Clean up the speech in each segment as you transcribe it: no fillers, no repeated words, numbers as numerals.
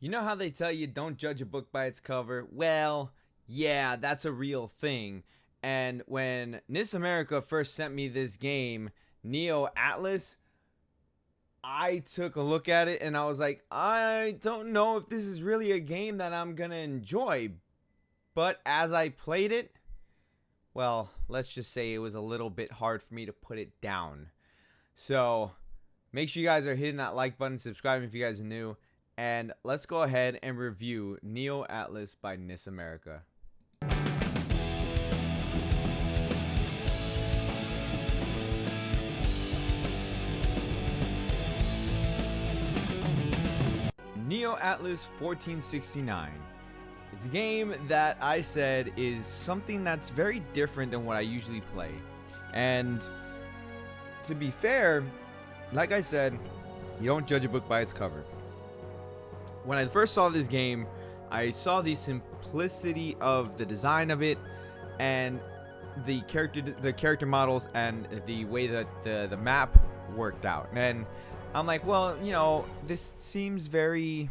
You know how they tell you don't judge a book by its cover? Well, yeah, that's a real thing. And when nisamerica first sent me this game, Neo Atlas, I took a look at it and I was like, I don't know if this is really a game that I'm going to enjoy. But as I played it, well, let's just say it was a little bit hard for me to put it down. So make sure you guys are hitting that like button, subscribing if you guys are new. And let's go ahead and review Neo Atlas by nisamerica. Neo Atlas 1469. It's a game that I said is something that's very different than what I usually play. And to be fair, like I said, you don't judge a book by its cover. When I first saw this game, I saw the simplicity of the design of it and the character models and the way that the map worked out. And I'm like, well, you know, this seems very...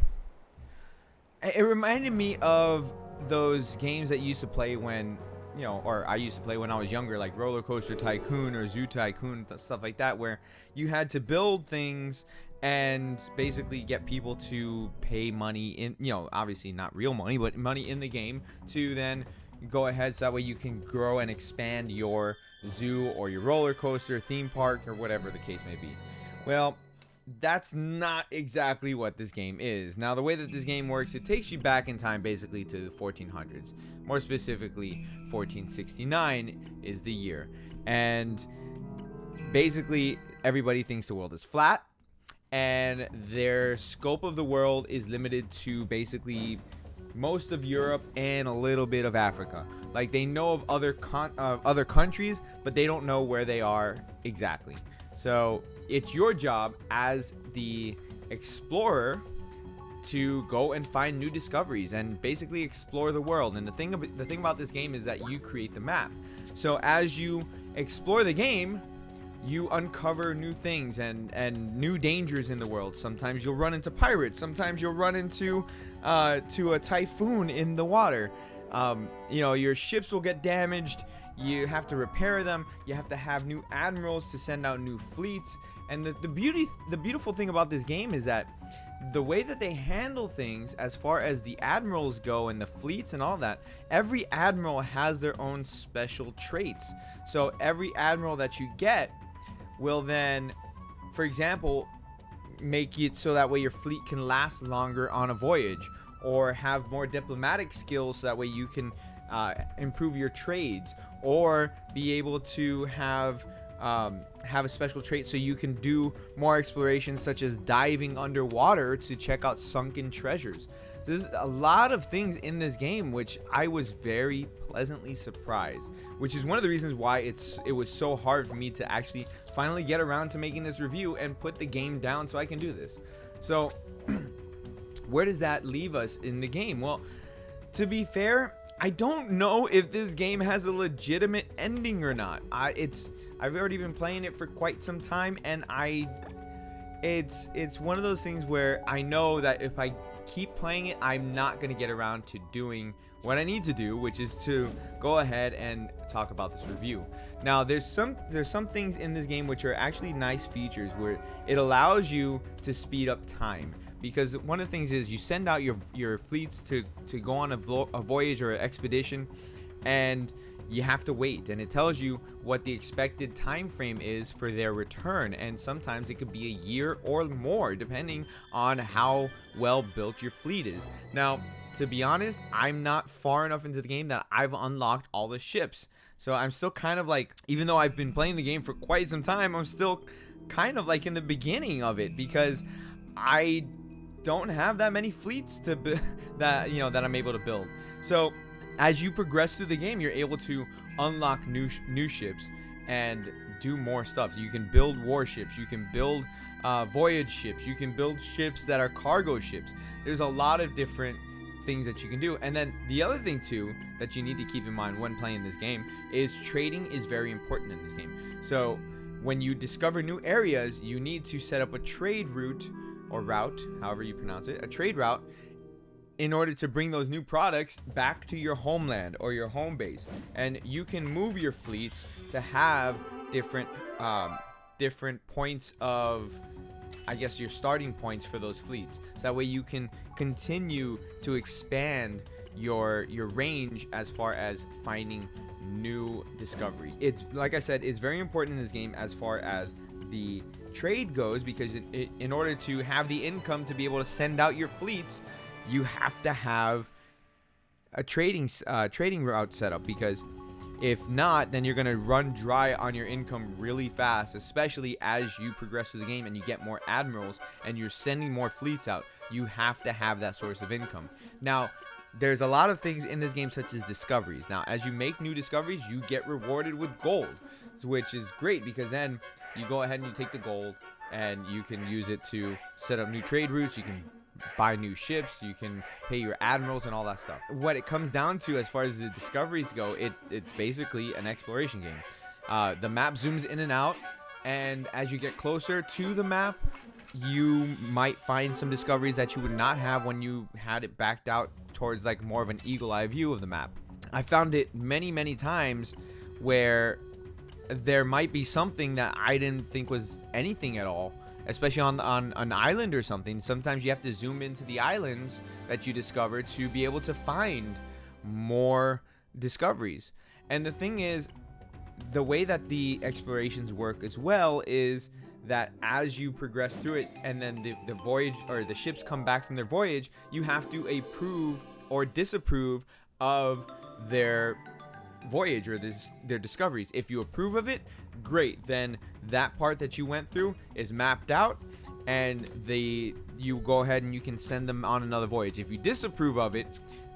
It reminded me of those games that you used to play when, you know, or I used to play when I was younger, like Roller Coaster Tycoon or Zoo Tycoon, stuff like that, where you had to build things and basically get people to pay money in, you know, obviously not real money, but money in the game to then go ahead so that way you can grow and expand your zoo or your roller coaster, theme park, or whatever the case may be. Well, that's not exactly what this game is. Now, the way that this game works, it takes you back in time basically to the 1400s. More specifically, 1469 is the year. And basically, everybody thinks the world is flat. And their scope of the world is limited to basically most of Europe and a little bit of Africa. Like, they know of other countries, but they don't know where they are exactly. So it's your job as the explorer to go and find new discoveries and basically explore the world. And the thing about this game is that you create the map. So as you explore the game, you uncover new things and new dangers in the world. Sometimes you'll run into pirates. Sometimes you'll run into to a typhoon in the water. You know, your ships will get damaged. You have to repair them. You have to have new admirals to send out new fleets. And the beautiful thing about this game is that the way that they handle things as far as the admirals go and the fleets and all that, every admiral has their own special traits. So every admiral that you get will then, for example, make it so that way your fleet can last longer on a voyage, or have more diplomatic skills so that way you can improve your trades, or be able to have a special trait so you can do more explorations, such as diving underwater to check out sunken treasures. So there's a lot of things in this game which I was very pleasantly surprised, which is one of the reasons why it was so hard for me to actually finally get around to making this review and put the game down so I can do this. So where does that leave us in the game? Well, to be fair, I don't know if this game has a legitimate ending or not. I've already been playing it for quite some time, and it's one of those things where I know that if I keep playing it, I'm not going to get around to doing what I need to do, which is to go ahead and talk about this review. Now, there's some things in this game which are actually nice features where it allows you to speed up time. Because one of the things is you send out your fleets to go on a voyage or an expedition, and you have to wait, and it tells you what the expected time frame is for their return, and sometimes it could be a year or more depending on how well built your fleet is. Now, to be honest, I'm not far enough into the game that I've unlocked all the ships, so I'm still kind of like, even though I've been playing the game for quite some time, I'm still kind of like in the beginning of it, because I don't have that many fleets that I'm able to build. So as you progress through the game, you're able to unlock new ships and do more stuff. You can build warships, you can build voyage ships, you can build ships that are cargo ships. There's a lot of different things that you can do. And then the other thing too that you need to keep in mind when playing this game is trading is very important in this game. So when you discover new areas, you need to set up a trade route, or route, however you pronounce it, a trade route, in order to bring those new products back to your homeland or your home base. And you can move your fleets to have different points of, I guess, your starting points for those fleets. So that way you can continue to expand your range as far as finding new discovery. It's like I said, it's very important in this game as far as the trade goes, because in order to have the income to be able to send out your fleets, you have to have a trading route set up, because if not, then you're going to run dry on your income really fast, especially as you progress through the game and you get more admirals and you're sending more fleets out. You have to have that source of income. Now, there's a lot of things in this game, such as discoveries. Now, as you make new discoveries, you get rewarded with gold, which is great, because then you go ahead and you take the gold and you can use it to set up new trade routes. You can buy new ships, you can pay your admirals and all that stuff. What it comes down to as far as the discoveries go, it's basically an exploration game. The map zooms in and out, and as you get closer to the map, you might find some discoveries that you would not have when you had it backed out towards like more of an eagle-eye view of the map. I found it many times where there might be something that I didn't think was anything at all, especially on an island or something. Sometimes you have to zoom into the islands that you discover to be able to find more discoveries. And the thing is, the way that the explorations work as well is that as you progress through it, and then the voyage, or the ships come back from their voyage, you have to approve or disapprove of their voyage or their discoveries. If you approve of it, great, then that part that you went through is mapped out, and you go ahead and you can send them on another voyage. If you disapprove of it,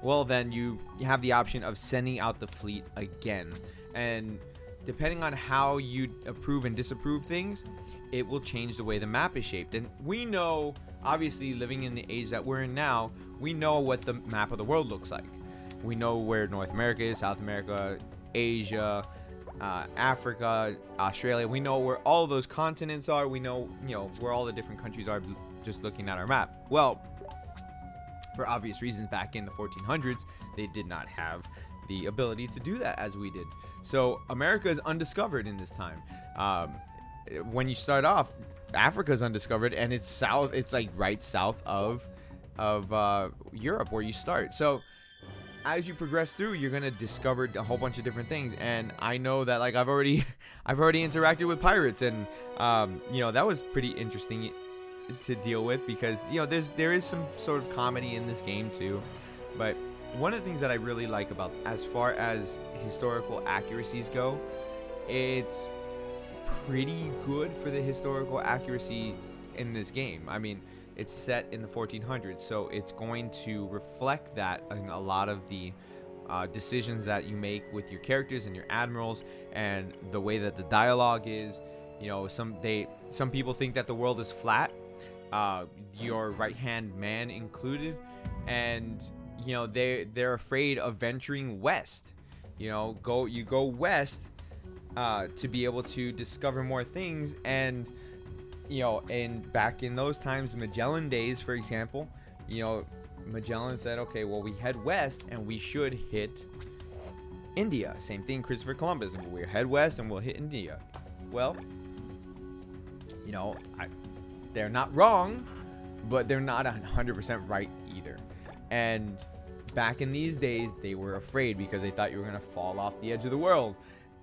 well, then you have the option of sending out the fleet again. And depending on how you approve and disapprove things, it will change the way the map is shaped. And we know, obviously, living in the age that we're in now, we know what the map of the world looks like. We know where North America is, South America, Asia, Africa, Australia. We know where all those continents are. We know, where all the different countries are just looking at our map. Well, for obvious reasons, back in the 1400s, they did not have the ability to do that as we did. So America is undiscovered in this time. When you start off, Africa is undiscovered, and it's south. It's like right south of Europe where you start. So as you progress through, you're gonna discover a whole bunch of different things. And I know that, like, I've already interacted with pirates, and that was pretty interesting to deal with, because there is some sort of comedy in this game too. But one of the things that I really like about, as far as historical accuracies go, it's pretty good for the historical accuracy in this game. I mean, it's set in the 1400s, so it's going to reflect that in a lot of the decisions that you make with your characters and your admirals, and the way that the dialogue is. Some people think that the world is flat, your right-hand man included, and they're afraid of venturing west. You go west to be able to discover more things. And and back in those times, Magellan days, for example, Magellan said, okay, well, we head west and we should hit India. Same thing, Christopher Columbus, and we'll head west and we'll hit India. Well, they're not wrong, but they're not 100% right either. And back in these days, they were afraid because they thought you were going to fall off the edge of the world.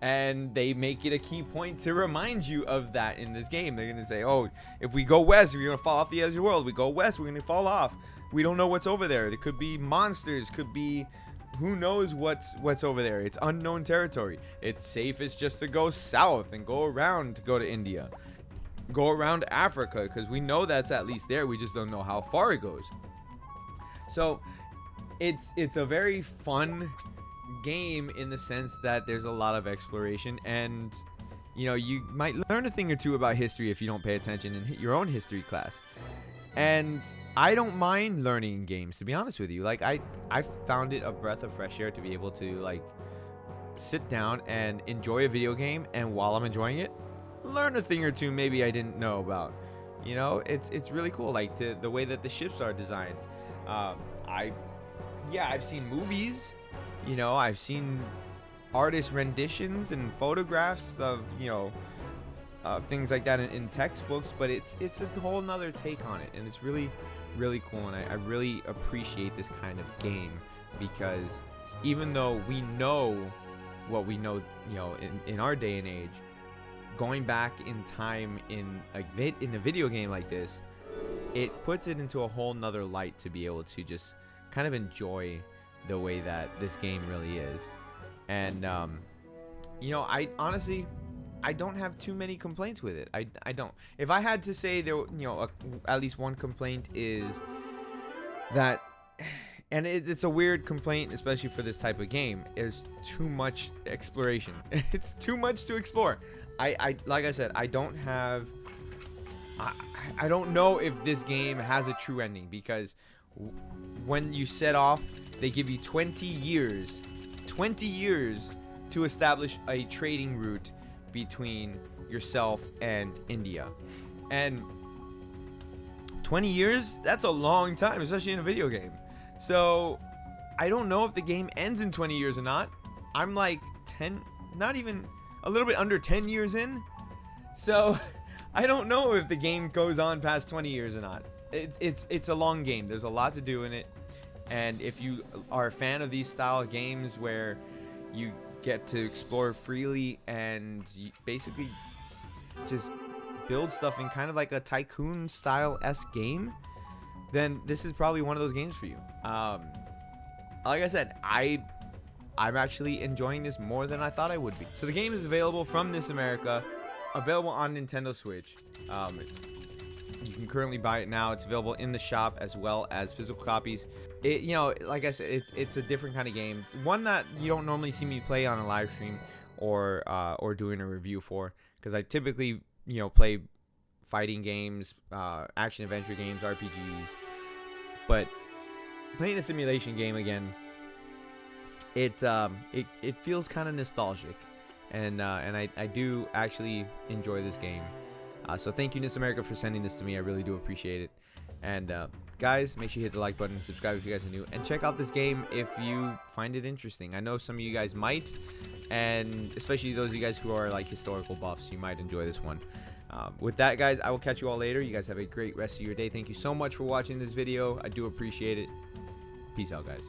And they make it a key point to remind you of that in this game. They're going to say, oh, if we go west, we're going to fall off the edge of the world. We go west, we're going to fall off. We don't know what's over there. There could be monsters, could be, who knows what's over there. It's unknown territory. It's safest just to go south and go around to go to India. Go around Africa, because we know that's at least there. We just don't know how far it goes. So it's a very fun game in the sense that there's a lot of exploration, and you might learn a thing or two about history if you don't pay attention in your own history class. And I don't mind learning in games, to be honest with you. Like, I found it a breath of fresh air to be able to, like, sit down and enjoy a video game, and while I'm enjoying it, learn a thing or two maybe I didn't know about. It's really cool, like the way that the ships are designed. I yeah, I've seen movies, you know, I've seen artist renditions and photographs of, you know, things like that in textbooks, but it's a whole nother take on it, and it's really cool, and I really appreciate this kind of game, because even though we know what we know, you know, in our day and age, going back in time in a video game like this, it puts it into a whole nother light to be able to just kind of enjoy the way that this game really is. And you know, I honestly, I don't have too many complaints with it. I don't. If I had to say there, you know, at least one complaint is that, and it's a weird complaint, especially for this type of game, is too much exploration. It's too much to explore. I like I said, I don't have. I don't know if this game has a true ending, because when you set off, they give you 20 years to establish a trading route between yourself and India. And 20 years, that's a long time, especially in a video game. So I don't know if the game ends in 20 years or not. I'm like 10, not even a little bit under 10 years in. So I don't know if the game goes on past 20 years or not. It's a long game. There's a lot to do in it. And if you are a fan of these style of games where you get to explore freely and you basically just build stuff in kind of like a tycoon style-esque game, then this is probably one of those games for you. Like I said, I'm actually enjoying this more than I thought I would be. So the game is available from NISAmerica, available on Nintendo Switch. You can currently buy it now. It's available in the shop as well as physical copies. You know, like I said, it's a different kind of game. One that you don't normally see me play on a live stream or doing a review for, because I typically, you know, play fighting games, action adventure games, RPGs. But playing a simulation game again, it feels kind of nostalgic, and I do actually enjoy this game. So thank you, NISAmerica, for sending this to me. I really do appreciate it. And guys, make sure you hit the like button, subscribe if you guys are new, and check out this game if you find it interesting. I know some of you guys might, and especially those of you guys who are like historical buffs, you might enjoy this one. With that, guys, I will catch you all later. You guys have a great rest of your day. Thank you so much for watching this video. I do appreciate it. Peace out, guys.